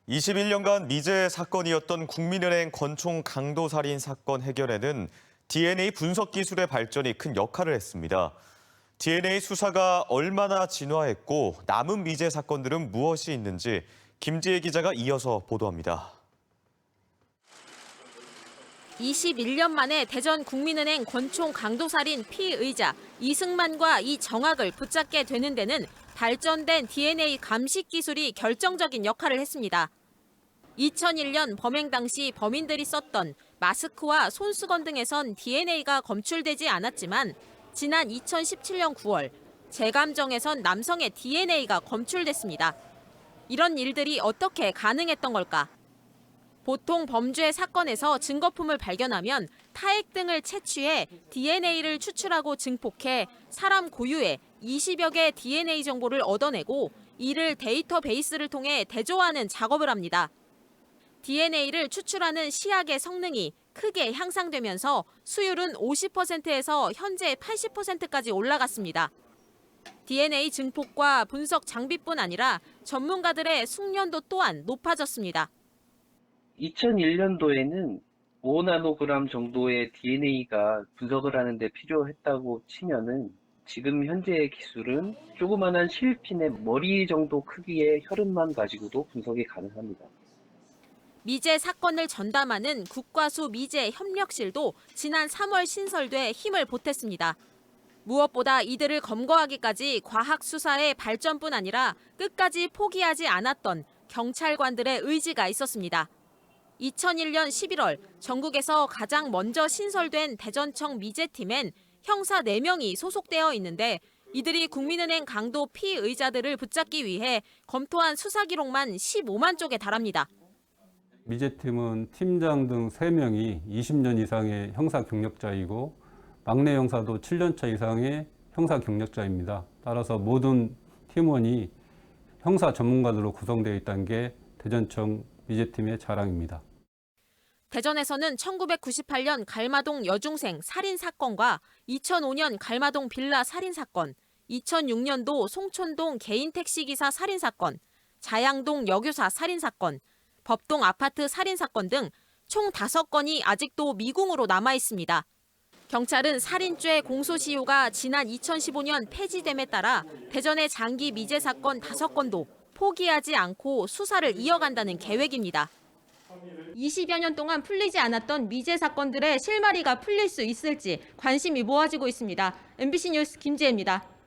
21년간 미제 사건이었던 국민은행 권총 강도살인 사건 해결에는 DNA 분석 기술의 발전이 큰 역할을 했습니다. DNA 수사가 얼마나 진화했고 남은 미제 사건들은 무엇이 있는지 김지혜 기자가 이어서 보도합니다. 21년 만에 대전 국민은행 권총 강도살인 피의자 이승만과 이정학을 붙잡게 되는 데는 발전된 DNA 감식 기술이 결정적인 역할을 했습니다. 2001년 범행 당시 범인들이 썼던 마스크와 손수건 등에선 DNA가 검출되지 않았지만 지난 2017년 9월 재감정에선 남성의 DNA가 검출됐습니다. 이런 일들이 어떻게 가능했던 걸까? 보통 범죄 사건에서 증거품을 발견하면 타액 등을 채취해 DNA를 추출하고 증폭해 사람 고유의 20여 개의 DNA 정보를 얻어내고 이를 데이터베이스를 통해 대조하는 작업을 합니다. DNA를 추출하는 시약의 성능이 크게 향상되면서 수율은 50%에서 현재 80%까지 올라갔습니다. DNA 증폭과 분석 장비뿐 아니라 전문가들의 숙련도 또한 높아졌습니다. 2001년도에는 5나노그램 정도의 DNA가 분석을 하는데 필요했다고 치면은 지금 현재의 기술은 조그만한 실핀의 머리 정도 크기의 혈흔만 가지고도 분석이 가능합니다. 미제 사건을 전담하는 국과수 미제 협력실도 지난 3월 신설돼 힘을 보탰습니다. 무엇보다 이들을 검거하기까지 과학 수사의 발전뿐 아니라 끝까지 포기하지 않았던 경찰관들의 의지가 있었습니다. 2001년 11월 전국에서 가장 먼저 신설된 대전청 미제팀엔 형사 4명이 소속되어 있는데 이들이 국민은행 강도 피의자들을 붙잡기 위해 검토한 수사 기록만 15만 쪽에 달합니다. 미제팀은 팀장 등 3명이 20년 이상의 형사 경력자이고 막내 형사도 7년차 이상의 형사 경력자입니다. 따라서 모든 팀원이 형사 전문가들로 구성되어 있다는 게 대전청 미제팀의 자랑입니다. 대전에서는 1998년 갈마동 여중생 살인 사건과 2005년 갈마동 빌라 살인 사건, 2006년도 송촌동 개인 택시기사 살인 사건, 자양동 여교사 살인 사건, 법동 아파트 살인 사건 등 총 5건이 아직도 미궁으로 남아 있습니다. 경찰은 살인죄 공소시효가 지난 2015년 폐지됨에 따라 대전의 장기 미제 사건 5건도 포기하지 않고 수사를 이어간다는 계획입니다. 20여 년 동안 풀리지 않았던 미제 사건들의 실마리가 풀릴 수 있을지 관심이 모아지고 있습니다. MBC 뉴스 김지혜입니다.